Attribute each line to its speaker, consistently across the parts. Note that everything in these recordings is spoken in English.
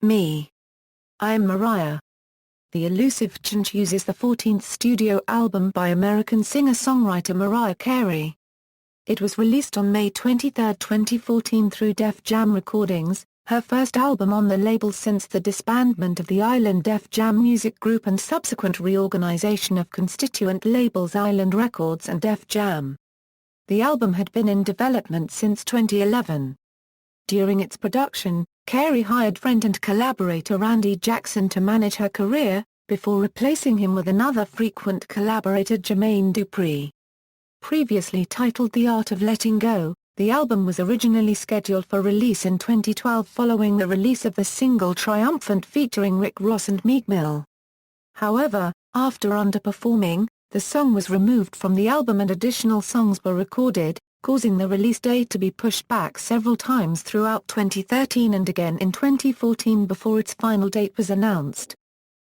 Speaker 1: Me. Am Mariah. The Elusive Chanteuse is the 14th studio album by American singer-songwriter Mariah Carey. It was released on May 23, 2014 through Def Jam Recordings, her first album on the label since the disbandment of the Island Def Jam music group and subsequent reorganization of constituent labels Island Records and Def Jam. The album had been in development since 2011. During its production, Carey hired friend and collaborator Randy Jackson to manage her career, before replacing him with another frequent collaborator Jermaine Dupri. Previously titled The Art of Letting Go, the album was originally scheduled for release in 2012 following the release of the single Triumphant featuring Rick Ross and Meek Mill. However, after Underperforming, the song was removed from the album and additional songs were recorded, causing the release date to be pushed back several times throughout 2013 and again in 2014 before its final date was announced.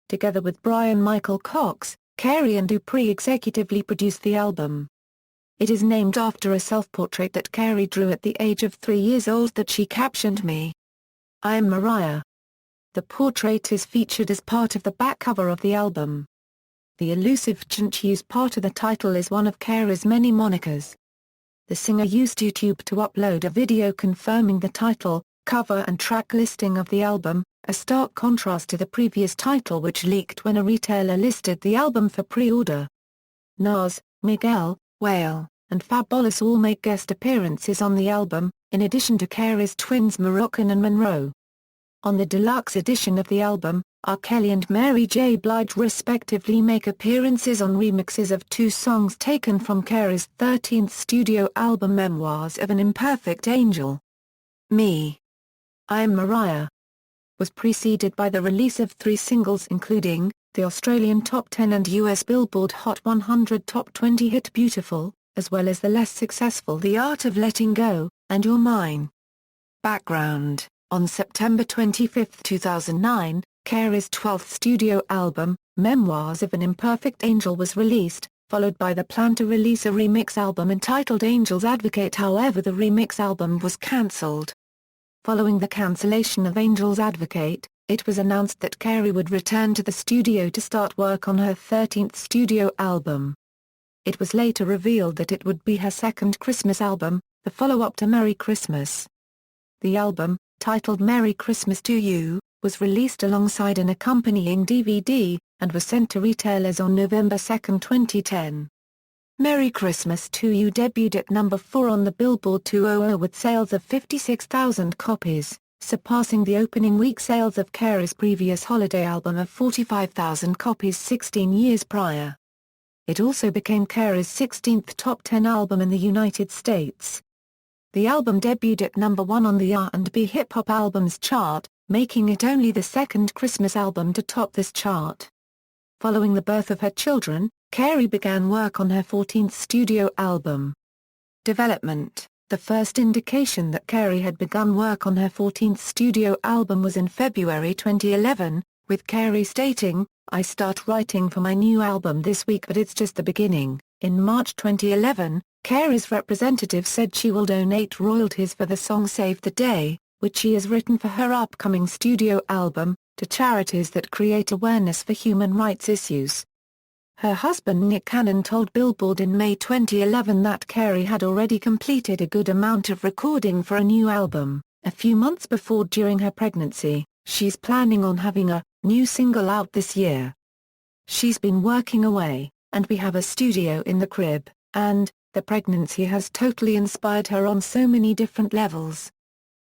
Speaker 1: Together with Bryan Michael Cox, Carey and Dupri executively produced the album. It is named after a self-portrait that Carey drew at the age of 3 years old that she captioned "Me. Am Mariah." The portrait is featured as part of the back cover of the album. The Elusive Chanteuse part of the title is one of Carey's many monikers. The singer used YouTube to upload a video confirming the title, cover and track listing of the album, a stark contrast to the previous title which leaked when a retailer listed the album for pre-order. Nas, Miguel, Whale, and Fabolous all make guest appearances on the album, in addition to Carey's twins Moroccan and Monroe. On the deluxe edition of the album, R. Kelly and Mary J. Blige respectively make appearances on remixes of 2 songs taken from Carey's 13th studio album Memoirs of an Imperfect Angel. Me. Am Mariah. Was preceded by the release of 3 singles including, the Australian Top 10 and US Billboard Hot 100 Top 20 hit Beautiful, as well as the less successful The Art of Letting Go, and You're Mine. Background. On September 25, 2009, Carey's 12th studio album, Memoirs of an Imperfect Angel was released, followed by the plan to release a remix album entitled Angel's Advocate. However, the remix album was cancelled. Following the cancellation of Angel's Advocate, it was announced that Carey would return to the studio to start work on her 13th studio album. It was later revealed that it would be her second Christmas album, the follow-up to Merry Christmas. The album, titled Merry Christmas to You, was released alongside an accompanying DVD, and was sent to retailers on November 2, 2010. Merry Christmas to You debuted at number 4 on the Billboard 200 with sales of 56,000 copies, surpassing the opening week sales of Carey's previous holiday album of 45,000 copies 16 years prior. It also became Carey's 16th top 10 album in the United States. The album debuted at number 1 on the R&B Hip Hop Albums chart, making it only the second Christmas album to top this chart. Following the birth of her children, Carey began work on her 14th studio album. Development. The first indication that Carey had begun work on her 14th studio album was in February 2011, with Carey stating, "I start writing for my new album this week but it's just the beginning." In March 2011, Carey's representative said she will donate royalties for the song Save the Day, which she has written for her upcoming studio album, to charities that create awareness for human rights issues. Her husband Nick Cannon told Billboard in May 2011 that Carey had already completed a good amount of recording for a new album. A few months before during her pregnancy, she's planning on having a new single out this year. She's been working away, and we have a studio in the crib, and the pregnancy has totally inspired her on so many different levels.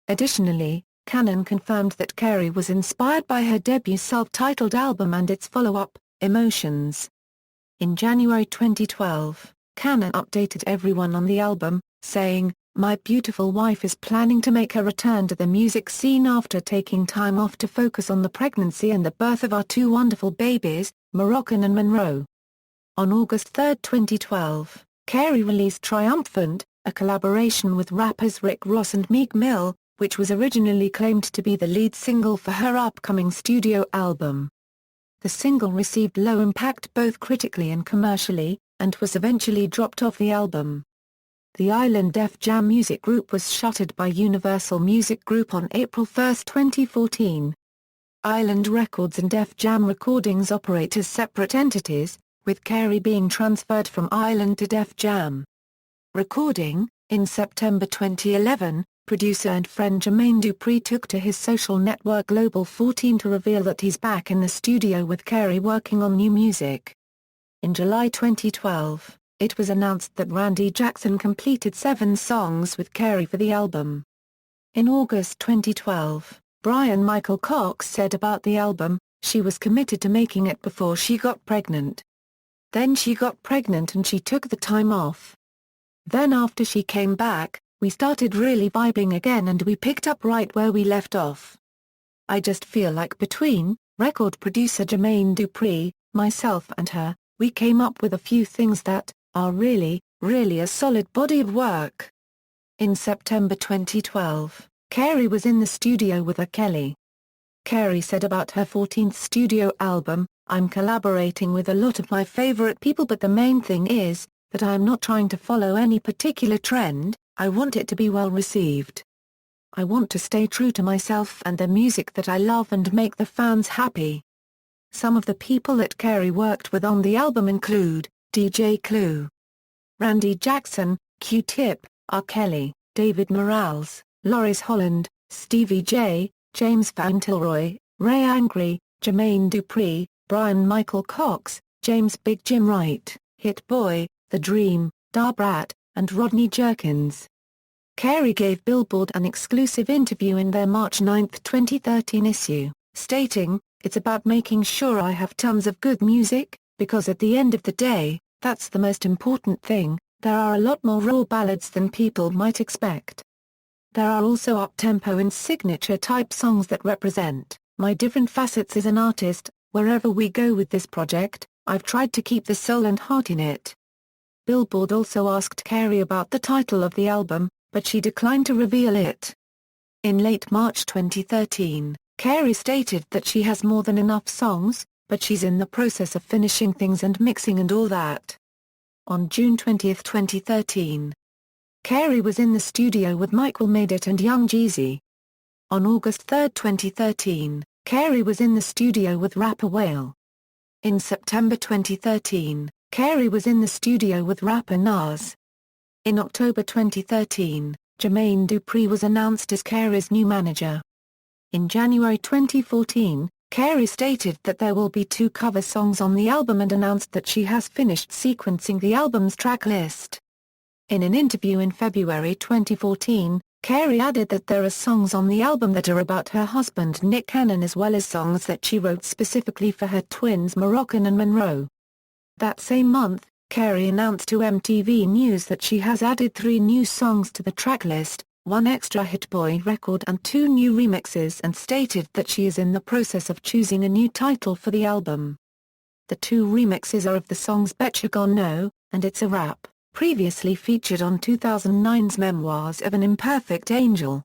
Speaker 1: Additionally, Cannon confirmed that Carey was inspired by her debut self-titled album and its follow-up, Emotions. In January 2012, Cannon updated everyone on the album, saying, "My beautiful wife is planning to make her return to the music scene after taking time off to focus on the pregnancy and the birth of our 2 wonderful babies, Moroccan and Monroe." On August 3, 2012, Carey released Triumphant, a collaboration with rappers Rick Ross and Meek Mill, which was originally claimed to be the lead single for her upcoming studio album. The single received low impact both critically and commercially, and was eventually dropped off the album. The Island Def Jam music group was shuttered by Universal Music Group on April 1, 2014. Island Records and Def Jam Recordings operate as separate entities, with Carey being transferred from Island to Def Jam Recording. In September 2011, producer and friend Jermaine Dupri took to his social network Global 14 to reveal that he's back in the studio with Carey working on new music. In July 2012, it was announced that Randy Jackson completed 7 songs with Carey for the album. In August 2012, Bryan Michael Cox said about the album, "She was committed to making it before she got pregnant. Then she got pregnant and she took the time off. Then after she came back, we started really vibing again and we picked up right where we left off. I just feel like between, record producer Jermaine Dupri, myself and her, we came up with a few things that are really, really a solid body of work." In September 2012, Carey was in the studio with R. Kelly. Carey said about her 14th studio album, "I'm collaborating with a lot of my favorite people, but the main thing is that I am not trying to follow any particular trend. I want it to be well received. I want to stay true to myself and the music that I love and make the fans happy." Some of the people that Carey worked with on the album include DJ Clue, Randy Jackson, Q-Tip, R. Kelly, David Morales, Loris Holland, Stevie J, James Fauntleroy, Ray Angry, Jermaine Dupri, Bryan Michael Cox, James Big Jim Wright, Hit Boy, The Dream, Da Brat, and Rodney Jerkins. Carey gave Billboard an exclusive interview in their March 9, 2013 issue, stating, "It's about making sure I have tons of good music, because at the end of the day, that's the most important thing. There are a lot more raw ballads than people might expect. There are also up-tempo and signature-type songs that represent my different facets as an artist. Wherever we go with this project, I've tried to keep the soul and heart in it." Billboard also asked Carey about the title of the album, but she declined to reveal it. In late March 2013, Carey stated that she has more than enough songs, but she's in the process of finishing things and mixing and all that. On June 20, 2013, Carey was in the studio with Mike Will Made It and Young Jeezy. On August 3, 2013, Carey was in the studio with rapper Whale. In September 2013, Carey was in the studio with rapper Nas. In October 2013, Jermaine Dupri was announced as Carey's new manager. In January 2014, Carey stated that there will be 2 cover songs on the album and announced that she has finished sequencing the album's track list. In an interview in February 2014, Carey added that there are songs on the album that are about her husband Nick Cannon as well as songs that she wrote specifically for her twins Moroccan and Monroe. That same month, Carey announced to MTV News that she has added 3 new songs to the tracklist, 1 extra Hit Boy record and 2 new remixes, and stated that she is in the process of choosing a new title for the album. The 2 remixes are of the songs Betcha Gone No, and It's a Wrap, previously featured on 2009's Memoirs of an Imperfect Angel.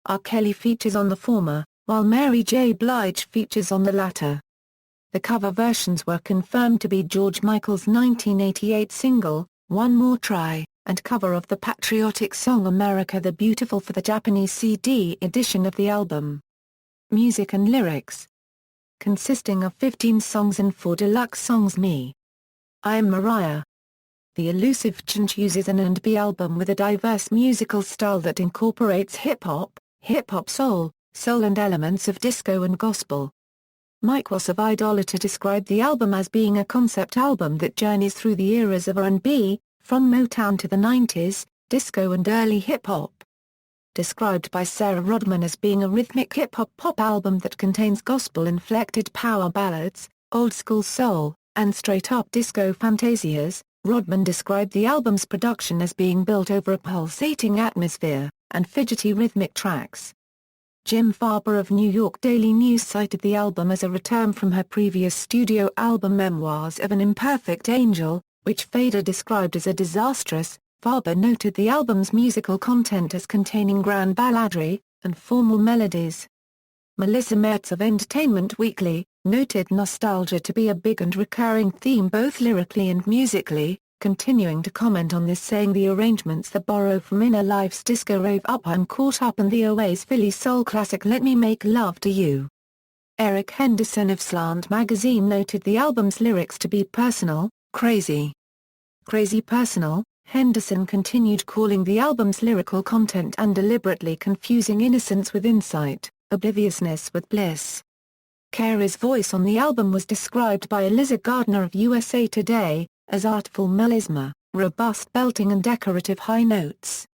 Speaker 1: R. Kelly features on the former, while Mary J. Blige features on the latter. The cover versions were confirmed to be George Michael's 1988 single, One More Try, and cover of the patriotic song America the Beautiful for the Japanese CD edition of the album. Music and lyrics. Consisting of 15 songs and 4 deluxe songs. Me. I Am Mariah. The Elusive Chanteuse is an R&B album with a diverse musical style that incorporates hip-hop soul, and elements of disco and gospel. Mike Ross of Idolator described the album as being a concept album that journeys through the eras of R&B, from Motown to the 90s, disco and early hip-hop. Described by Sarah Rodman as being a rhythmic hip-hop pop album that contains gospel-inflected power ballads, old-school soul, and straight-up disco fantasias, Rodman described the album's production as being built over a pulsating atmosphere, and fidgety rhythmic tracks. Jim Farber of New York Daily News cited the album as a return from her previous studio album Memoirs of an Imperfect Angel, which Fader described as a disastrous. Farber noted the album's musical content as containing grand balladry, and formal melodies. Melissa Mertz of Entertainment Weekly noted nostalgia to be a big and recurring theme both lyrically and musically, continuing to comment on this saying the arrangements that borrow from Inner Life's disco rave Up I'm Caught Up and the Oasis Philly soul classic Let Me Make Love to You. Eric Henderson of Slant magazine noted the album's lyrics to be personal, crazy. Crazy personal, Henderson continued calling the album's lyrical content and deliberately confusing innocence with insight, obliviousness with bliss. Carey's voice on the album was described by Eliza Gardner of USA Today as artful melisma, robust belting and decorative high notes.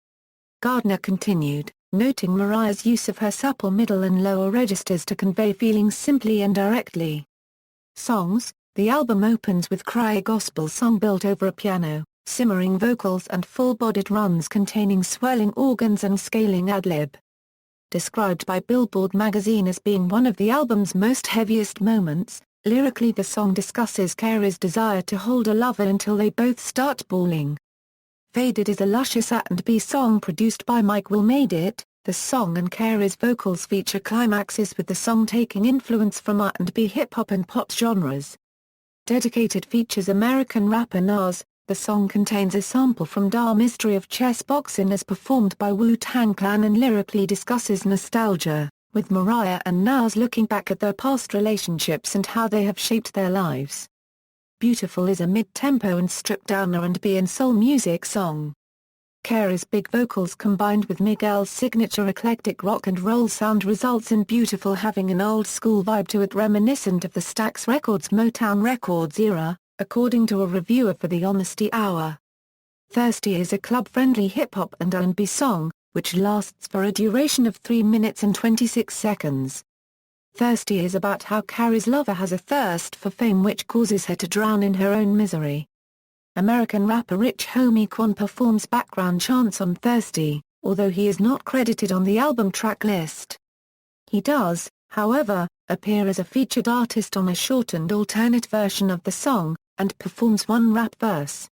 Speaker 1: Gardner continued, noting Mariah's use of her supple middle and lower registers to convey feelings simply and directly. Songs: the album opens with cry, a gospel song built over a piano, simmering vocals and full-bodied runs containing swelling organs and scaling ad-lib. Described by Billboard magazine as being one of the album's most heaviest moments, lyrically the song discusses Carey's desire to hold a lover until they both start bawling. Faded is a luscious R&B song produced by Mike Will Made It. The song and Carey's vocals feature climaxes with the song taking influence from R&B, hip-hop and pop genres. Dedicated features American rapper Nas. The song contains a sample from Da Mystery of Chess Boxing as performed by Wu-Tang Clan and lyrically discusses nostalgia, with Mariah and Nas looking back at their past relationships and how they have shaped their lives. Beautiful is a mid-tempo and stripped-down R&B and soul music song. Carey's big vocals combined with Miguel's signature eclectic rock and roll sound results in Beautiful having an old-school vibe to it reminiscent of the Stax Records Motown Records era, according to a reviewer for The Honesty Hour. Thirsty is a club-friendly hip-hop and R&B song, which lasts for a duration of 3 minutes and 26 seconds. Thirsty is about how Carey's lover has a thirst for fame which causes her to drown in her own misery. American rapper Rich Homie Quan performs background chants on Thirsty, although he is not credited on the album track list. He does, however, appear as a featured artist on a shortened alternate version of the song, and performs one rap verse.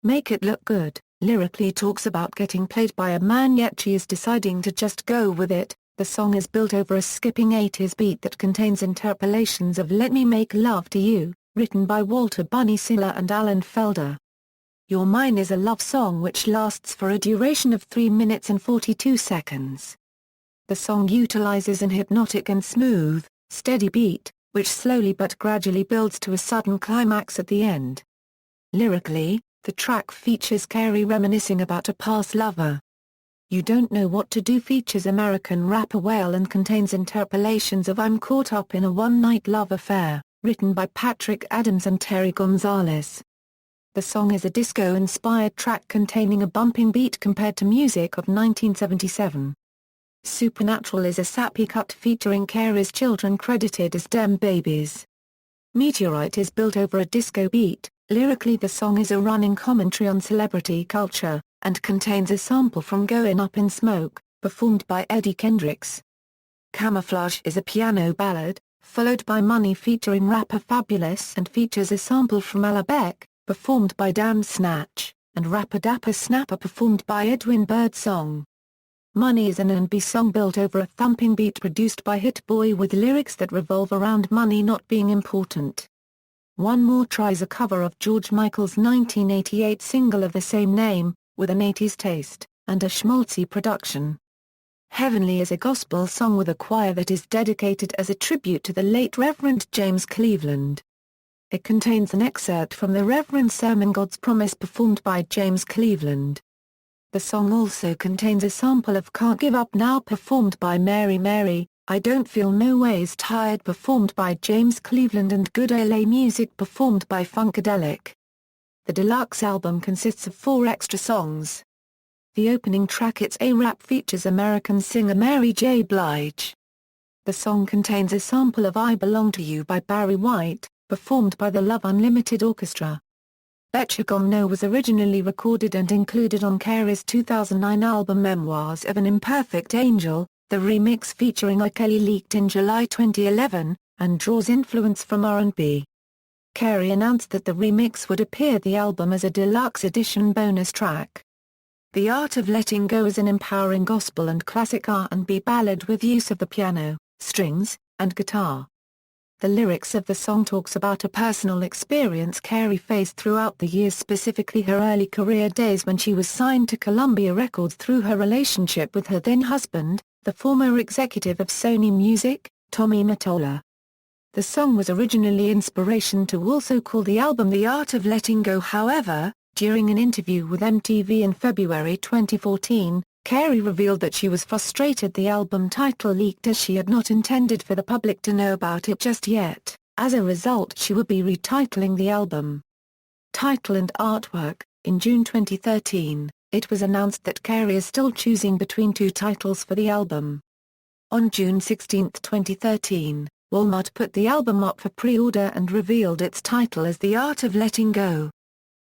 Speaker 1: Make It Look Good, lyrically talks about getting played by a man yet she is deciding to just go with it. The song is built over a skipping 80s beat that contains interpolations of Let Me Make Love to You, written by Walter Bunny Siller and Alan Felder. You're Mine is a love song which lasts for a duration of 3 minutes and 42 seconds. The song utilizes an hypnotic and smooth, steady beat, which slowly but gradually builds to a sudden climax at the end. Lyrically, the track features Carey reminiscing about a past lover. You Don't Know What to Do features American rapper Whale and contains interpolations of I'm Caught Up in a One-Night Love Affair, written by Patrick Adams and Terry Gonzalez. The song is a disco-inspired track containing a bumping beat compared to music of 1977. Supernatural is a sappy cut featuring Carey's children credited as Dem Babies. Meteorite is built over a disco beat. Lyrically the song is a running commentary on celebrity culture, and contains a sample from Goin' Up in Smoke, performed by Eddie Kendricks. Camouflage is a piano ballad, followed by Money featuring rapper Fabulous and features a sample from Ella Beck, performed by Dan Snatch, and rapper Dapper Snapper performed by Edwin Birdsong. Money is an R&B song built over a thumping beat produced by Hit Boy with lyrics that revolve around money not being important. One More tries a cover of George Michael's 1988 single of the same name, with an 80s taste, and a schmaltzy production. Heavenly is a gospel song with a choir that is dedicated as a tribute to the late Reverend James Cleveland. It contains an excerpt from the Reverend's sermon God's Promise performed by James Cleveland. The song also contains a sample of Can't Give Up Now performed by Mary Mary, I Don't Feel No Ways Tired performed by James Cleveland and Good LA Music performed by Funkadelic. The deluxe album consists of 4 extra songs. The opening track It's a Rap features American singer Mary J. Blige. The song contains a sample of I Belong to You by Barry White, performed by the Love Unlimited Orchestra. Betcha Gone No was originally recorded and included on Carey's 2009 album Memoirs of an Imperfect Angel. The remix featuring R. Kelly leaked in July 2011, and draws influence from R&B. Carey announced that the remix would appear the album as a deluxe edition bonus track. The Art of Letting Go is an empowering gospel and classic R&B ballad with use of the piano, strings, and guitar. The lyrics of the song talks about a personal experience Carey faced throughout the years, specifically her early career days when she was signed to Columbia Records through her relationship with her then husband, the former executive of Sony Music, Tommy Mottola. The song was originally inspiration to also call the album The Art of Letting Go. However, during an interview with MTV in February 2014, Carey revealed that she was frustrated the album title leaked as she had not intended for the public to know about it just yet. As a result, she would be retitling the album. Title and artwork. In June 2013, it was announced that Carey is still choosing between two titles for the album. On June 16, 2013, Walmart put the album up for pre-order and revealed its title as The Art of Letting Go.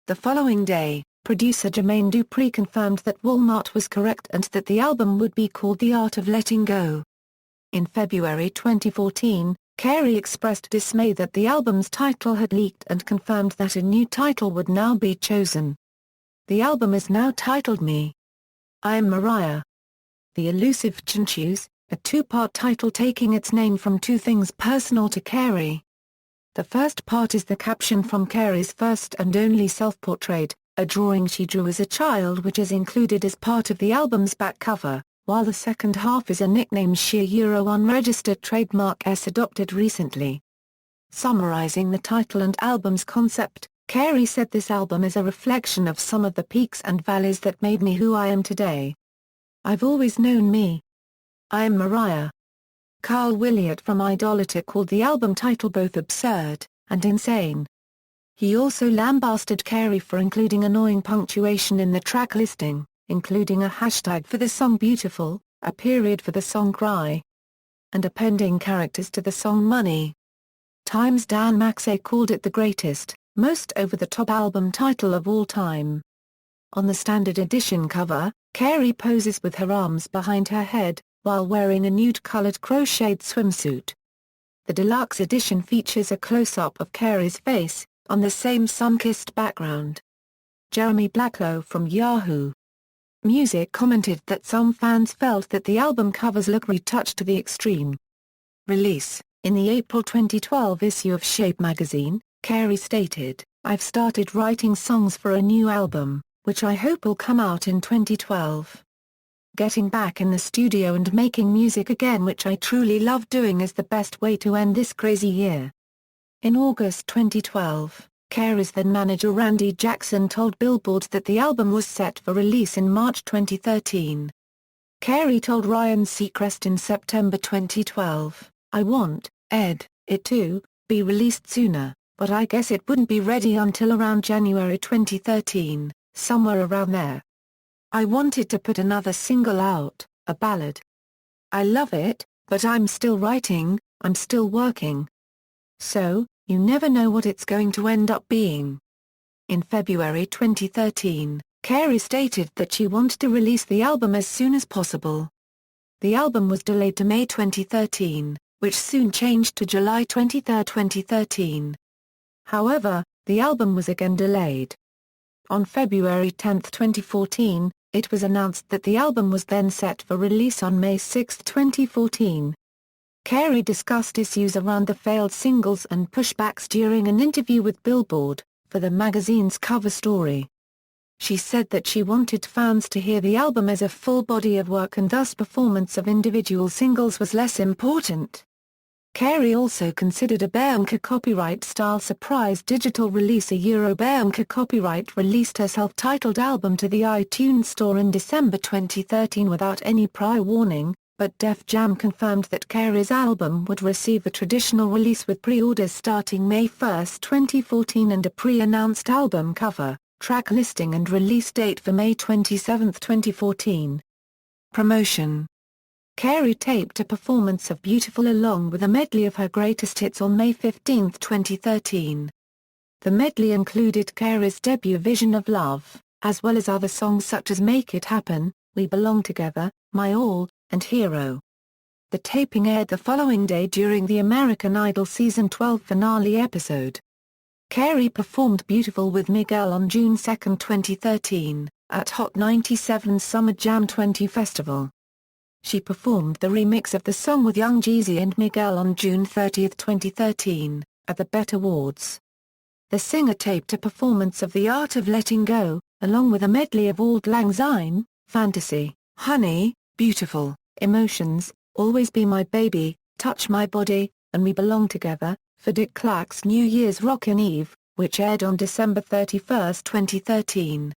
Speaker 1: The following day, producer Jermaine Dupri confirmed that Walmart was correct and that the album would be called The Art of Letting Go. In February 2014, Carey expressed dismay that the album's title had leaked and confirmed that a new title would now be chosen. The album is now titled Me. Am Mariah. The Elusive Chanteuse, a two-part title taking its name from two things personal to Carey. The first part is the caption from Carey's first and only self-portrait, a drawing she drew as a child which is included as part of the album's back cover, while the second half is a nickname she unregistered trademark S adopted recently. Summarizing the title and album's concept, Carey said this album is a reflection of some of the peaks and valleys that made me who I am today. I've always known me. Am Mariah. Carl Williott from Idolator called the album title both absurd and insane. He also lambasted Carey for including annoying punctuation in the track listing, including a hashtag for the song Beautiful, a period for the song Cry, and appending characters to the song Money. Time's Dan Maxey called it the greatest, most over-the-top album title of all time. On the standard edition cover, Carey poses with her arms behind her head, while wearing a nude-colored crocheted swimsuit. The deluxe edition features a close-up of Carey's face, on the same sun-kissed background. Jeremy Blacklow from Yahoo! Music commented that some fans felt that the album covers look retouched to the extreme. Release. In the April 2012 issue of Shape magazine, Carey stated, "I've started writing songs for a new album, which I hope will come out in 2012. Getting back in the studio and making music again, which I truly love doing, is the best way to end this crazy year." In August 2012, Carey's then-manager Randy Jackson told Billboard that the album was set for release in March 2013. Carey told Ryan Seacrest in September 2012, "I want, Ed, it to be released sooner, but I guess it wouldn't be ready until around January 2013, somewhere around there. I wanted to put another single out, a ballad. I love it, but I'm still writing, I'm still working. So, you never know what it's going to end up being." In February 2013, Carey stated that she wanted to release the album as soon as possible. The album was delayed to May 2013, which soon changed to July 23, 2013. However, the album was again delayed. On February 10, 2014, it was announced that the album was then set for release on May 6, 2014. Carey discussed issues around the failed singles and pushbacks during an interview with Billboard, for the magazine's cover story. She said that she wanted fans to hear the album as a full body of work and thus performance of individual singles was less important. Carey also considered a BMK copyright-style surprise digital release. BMK Copyright released her self-titled album to the iTunes Store in December 2013 without any prior warning, but Def Jam confirmed that Carey's album would receive a traditional release with pre-orders starting May 1, 2014 and a pre-announced album cover, track listing and release date for May 27, 2014. Promotion. Carey taped a performance of Beautiful along with a medley of her greatest hits on May 15, 2013. The medley included Carey's debut Vision of Love, as well as other songs such as Make It Happen, We Belong Together, My All, and Hero. The taping aired the following day during the American Idol Season 12 finale episode. Carey performed Beautiful with Miguel on June 2, 2013, at Hot 97's Summer Jam 20 Festival. She performed the remix of the song with Young Jeezy and Miguel on June 30, 2013, at the BET Awards. The singer taped a performance of The Art of Letting Go, along with a medley of Auld Lang Syne, Fantasy, Honey, Beautiful, Emotions, Always Be My Baby, Touch My Body, and We Belong Together, for Dick Clark's New Year's Rockin' Eve, which aired on December 31, 2013.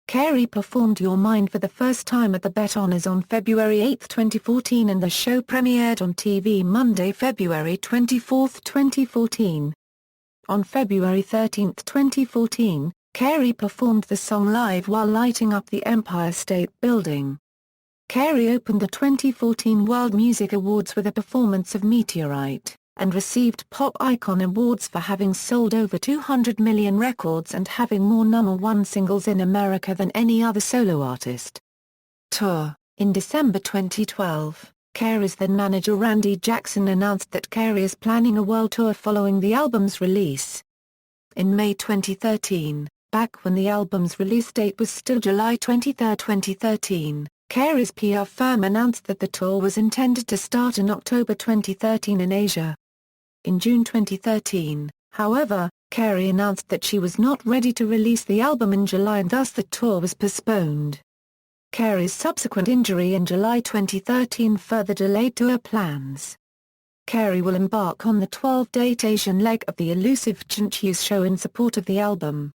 Speaker 1: Carey performed Your Mind for the first time at the BET Honors on February 8, 2014, and the show premiered on TV Monday, February 24, 2014. On February 13, 2014, Carey performed the song live while lighting up the Empire State Building. Carey opened the 2014 World Music Awards with a performance of Meteorite, and received Pop Icon Awards for having sold over 200 million records and having more #1 singles in America than any other solo artist. Tour. In December 2012, Carey's then-manager Randy Jackson announced that Carey is planning a world tour following the album's release. In May 2013, back when the album's release date was still July 23, 2013, Carey's PR firm announced that the tour was intended to start in October 2013 in Asia. In June 2013, however, Carey announced that she was not ready to release the album in July and thus the tour was postponed. Carey's subsequent injury in July 2013 further delayed tour plans. Carey will embark on the 12-date Asian leg of the Elusive Chanteuse show in support of the album.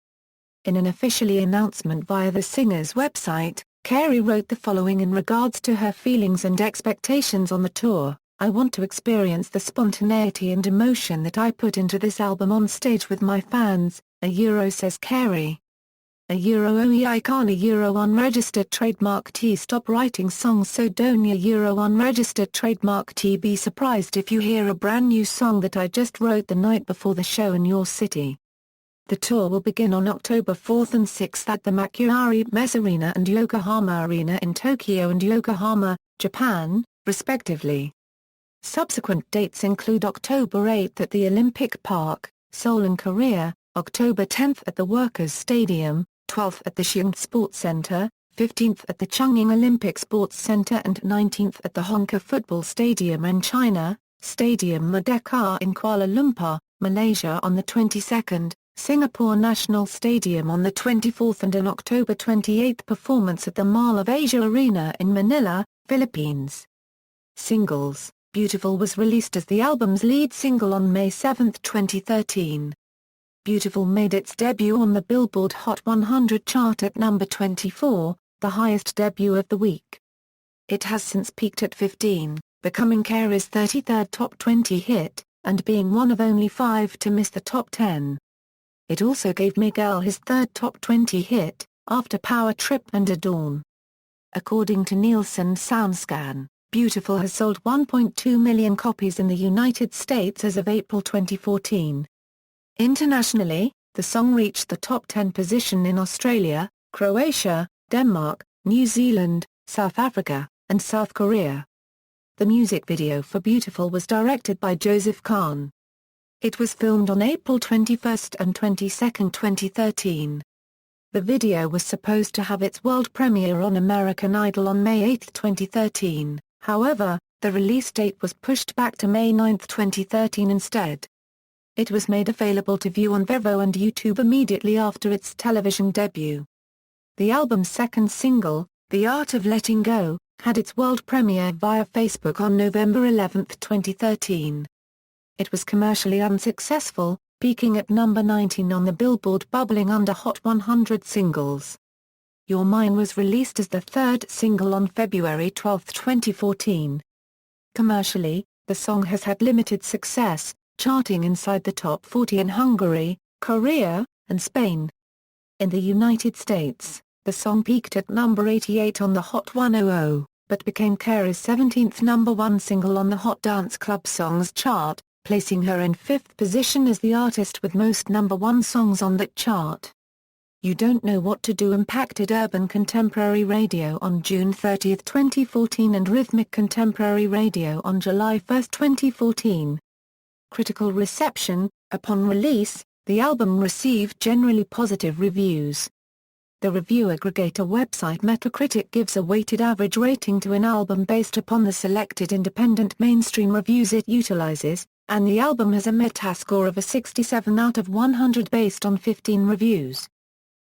Speaker 1: In an official announcement via the singer's website, Carey wrote the following in regards to her feelings and expectations on the tour: "I want to experience the spontaneity and emotion that I put into this album on stage with my fans," says Carey. OEI can't unregistered trademark T stop writing songs so don't unregistered trademark T be surprised if you hear a brand new song that I just wrote the night before the show in your city. The tour will begin on October 4 and 6 at the Machiari Mess Arena and Yokohama Arena in Tokyo and Yokohama, Japan, respectively. Subsequent dates include October 8 at the Olympic Park, Seoul in Korea, October 10 at the Workers' Stadium, 12th at the Xi'an Sports Center, 15th at the Chongqing Olympic Sports Center and 19th at the Hongkou Football Stadium in China, Stadium Merdeka in Kuala Lumpur, Malaysia on the 22nd, Singapore National Stadium on the 24th and an October 28 performance at the Mall of Asia Arena in Manila, Philippines. Singles. Beautiful was released as the album's lead single on May 7, 2013. Beautiful made its debut on the Billboard Hot 100 chart at number 24, the highest debut of the week. It has since peaked at 15, becoming Carey's 33rd top 20 hit, and being one of only 5 to miss the top 10. It also gave Miguel his third top 20 hit, after Power Trip and Adorn. According to Nielsen SoundScan, Beautiful has sold 1.2 million copies in the United States as of April 2014. Internationally, the song reached the top 10 position in Australia, Croatia, Denmark, New Zealand, South Africa, and South Korea. The music video for Beautiful was directed by Joseph Kahn. It was filmed on April 21 and 22, 2013. The video was supposed to have its world premiere on American Idol on May 8, 2013, however, the release date was pushed back to May 9, 2013 instead. It was made available to view on Vevo and YouTube immediately after its television debut. The album's second single, The Art of Letting Go, had its world premiere via Facebook on November 11, 2013. It was commercially unsuccessful, peaking at number 19 on the Billboard Bubbling Under Hot 100 singles. Your Mind was released as the third single on February 12, 2014. Commercially, the song has had limited success, charting inside the top 40 in Hungary, Korea, and Spain. In the United States, the song peaked at number 88 on the Hot 100, but became Carey's 17th number 1 single on the Hot Dance Club Songs chart, placing her in 5th position as the artist with most number 1 songs on that chart. You Don't Know What to Do impacted urban contemporary radio on June 30, 2014 and rhythmic contemporary radio on July 1, 2014. Critical reception. Upon release, the album received generally positive reviews. The review aggregator website Metacritic gives a weighted average rating to an album based upon the selected independent mainstream reviews it utilizes, and the album has a Metascore of a 67 out of 100 based on 15 reviews.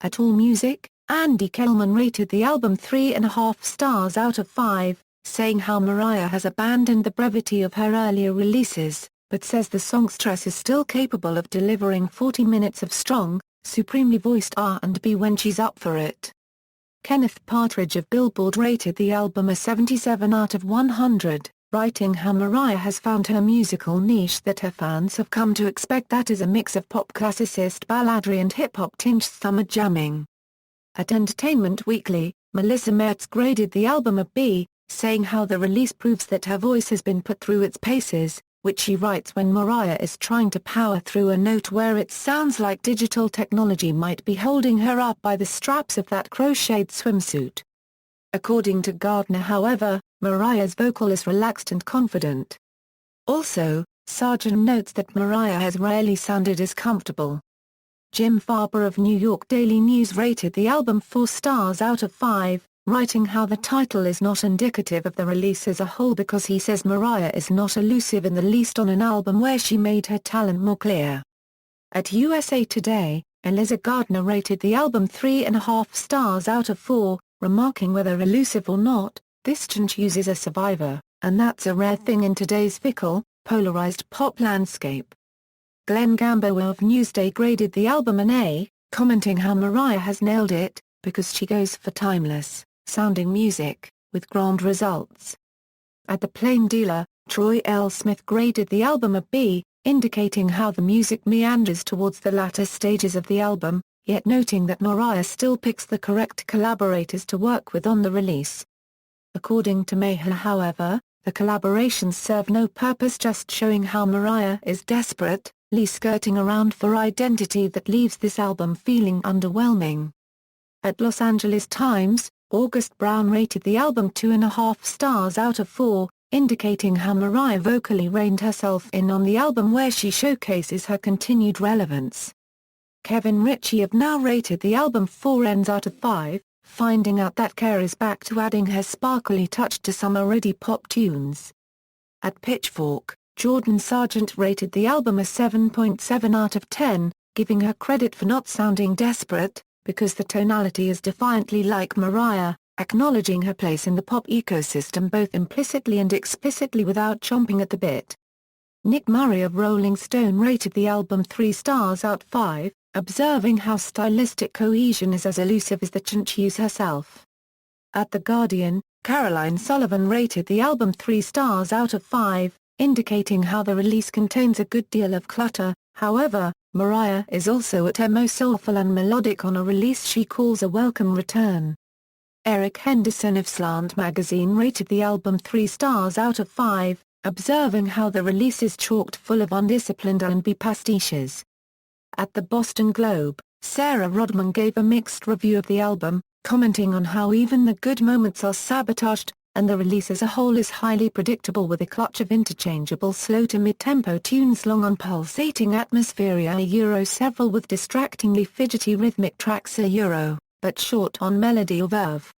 Speaker 1: At AllMusic, Andy Kellman rated the album 3.5 stars out of 5, saying how Mariah has abandoned the brevity of her earlier releases, but says the songstress is still capable of delivering 40 minutes of strong, supremely voiced R&B when she's up for it. Kenneth Partridge of Billboard rated the album a 77 out of 100, writing how Mariah has found her musical niche that her fans have come to expect, that is a mix of pop classicist balladry and hip-hop tinged summer jamming. At Entertainment Weekly, Melissa Mertz graded the album a B, saying how the release proves that her voice has been put through its paces, which she writes when Mariah is trying to power through a note where it sounds like digital technology might be holding her up by the straps of that crocheted swimsuit. According to Gardner, however, Mariah's vocal is relaxed and confident. Also, Sargent notes that Mariah has rarely sounded as comfortable. Jim Farber of New York Daily News rated the album 4 stars out of 5, writing how the title is not indicative of the release as a whole because he says Mariah is not elusive in the least on an album where she made her talent more clear. At USA Today, Eliza Gardner rated the album 3.5 stars out of 4, remarking whether elusive or not, this chanteuse is a survivor, and that's a rare thing in today's fickle, polarized pop landscape. Glenn Gamboa of Newsday graded the album an A, commenting how Mariah has nailed it, because she goes for timeless, sounding music, with grand results. At The Plain Dealer, Troy L. Smith graded the album a B, indicating how the music meanders towards the latter stages of the album, yet noting that Mariah still picks the correct collaborators to work with on the release. According to Mayher, however, the collaborations serve no purpose, just showing how Mariah is desperately skirting around for identity that leaves this album feeling underwhelming. At Los Angeles Times, August Brown rated the album 2.5 stars out of 4, indicating how Mariah vocally reined herself in on the album where she showcases her continued relevance. Kevin Ritchie of Now rated the album 4 N's out of 5, finding out that Carey is back to adding her sparkly touch to some already pop tunes. At Pitchfork, Jordan Sargent rated the album a 7.7 out of 10, giving her credit for not sounding desperate, because the tonality is defiantly like Mariah, acknowledging her place in the pop ecosystem both implicitly and explicitly without chomping at the bit. Nick Murray of Rolling Stone rated the album 3 stars out of 5, observing how stylistic cohesion is as elusive as the chanteuse herself. At The Guardian, Caroline Sullivan rated the album 3 stars out of 5, indicating how the release contains a good deal of clutter. However, Mariah is also at her most soulful and melodic on a release she calls a welcome return. Eric Henderson of Slant magazine rated the album 3 stars out of 5, observing how the release is chocked full of undisciplined R&B pastiches. At the Boston Globe, Sarah Rodman gave a mixed review of the album, commenting on how even the good moments are sabotaged, and the release as a whole is highly predictable with a clutch of interchangeable slow to mid-tempo tunes long on pulsating atmosphere several with distractingly fidgety rhythmic tracks but short on melody or verve.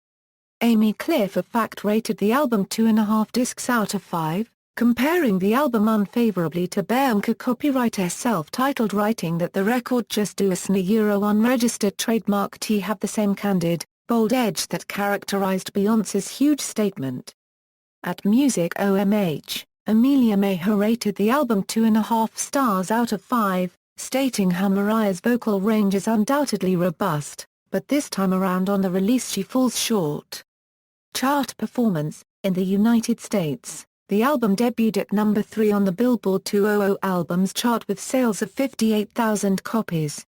Speaker 1: Amy Cliff of Fact rated the album 2.5 discs out of 5, comparing the album unfavorably to Bianca copywriter self-titled, writing that the record just do us unregistered trademark T have the same candid, bold edge that characterized Beyoncé's huge statement. At Music OMH, Amelia Mayher rated the album 2.5 stars out of 5, stating how Mariah's vocal range is undoubtedly robust, but this time around on the release she falls short. Chart performance: in the United States, the album debuted at number 3 on the Billboard 200 albums chart with sales of 58,000 copies.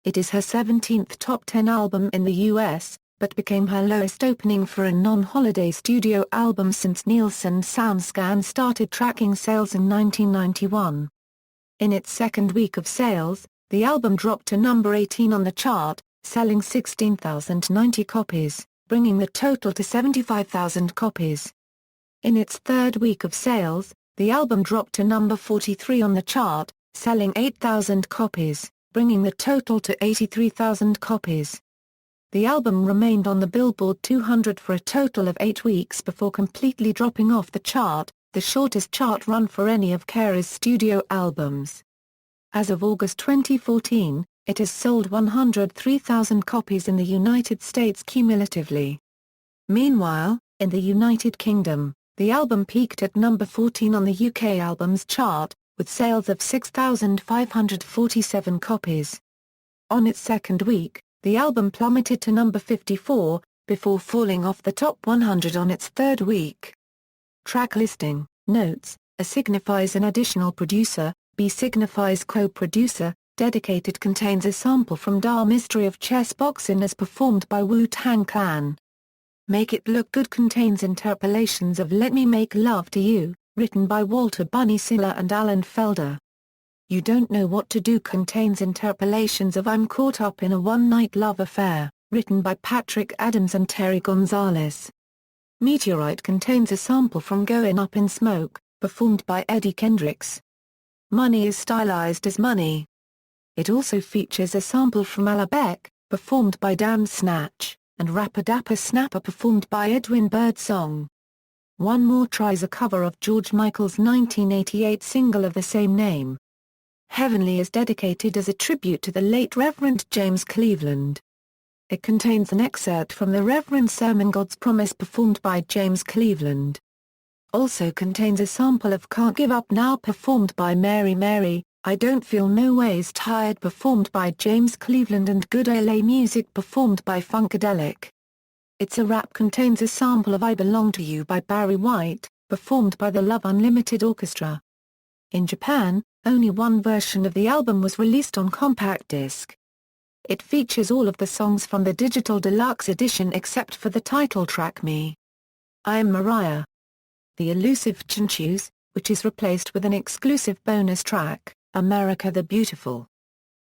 Speaker 1: It is her 17th top 10 album in the U.S., but became her lowest opening for a non-holiday studio album since Nielsen SoundScan started tracking sales in 1991. In its second week of sales, the album dropped to number 18 on the chart, selling 16,090 copies, bringing the total to 75,000 copies. In its third week of sales, the album dropped to number 43 on the chart, selling 8,000 copies, bringing the total to 83,000 copies. The album remained on the Billboard 200 for a total of 8 weeks before completely dropping off the chart, the shortest chart run for any of Carey's studio albums. As of August 2014, it has sold 103,000 copies in the United States cumulatively. Meanwhile, in the United Kingdom, the album peaked at number 14 on the UK Albums Chart, with sales of 6,547 copies. On its second week, the album plummeted to number 54, before falling off the top 100 on its third week. Track listing: notes: A signifies an additional producer, B signifies co-producer, dedicated contains a sample from Da Mystery of Chess Boxing as performed by Wu-Tang Clan. Make It Look Good contains interpolations of Let Me Make Love to You, written by Walter Bunny Siller and Alan Felder. You Don't Know What to Do contains interpolations of I'm Caught Up in a One-Night Love Affair, written by Patrick Adams and Terry Gonzalez. Meteorite contains a sample from Goin' Up in Smoke, performed by Eddie Kendricks. Money is stylized as Money. It also features a sample from Alabec, performed by Dan Snatch, and Rapper Dapper Snapper performed by Edwin Birdsong. One More Try's a cover of George Michael's 1988 single of the same name. Heavenly is dedicated as a tribute to the late Reverend James Cleveland. It contains an excerpt from the Reverend's sermon God's Promise performed by James Cleveland. Also contains a sample of Can't Give Up Now performed by Mary Mary, I Don't Feel No Ways Tired performed by James Cleveland and Good LA Music performed by Funkadelic. It's a Rap contains a sample of I Belong to You by Barry White, performed by the Love Unlimited Orchestra. In Japan, only one version of the album was released on compact disc. It features all of the songs from the digital deluxe edition except for the title track Me. Am Mariah. The Elusive Chanteuse, which is replaced with an exclusive bonus track, America the Beautiful.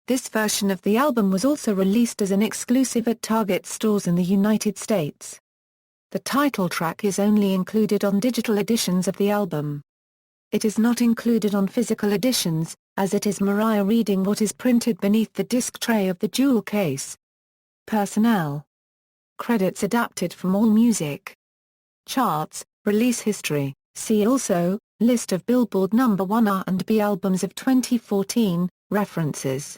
Speaker 1: This version of the album was also released as an exclusive at Target stores in the United States. The title track is only included on digital editions of the album. It is not included on physical editions, as it is Mariah reading what is printed beneath the disc tray of the jewel case. Personnel. Credits adapted from AllMusic. Charts, release history, see also, list of Billboard No. 1 R&B albums of 2014, references.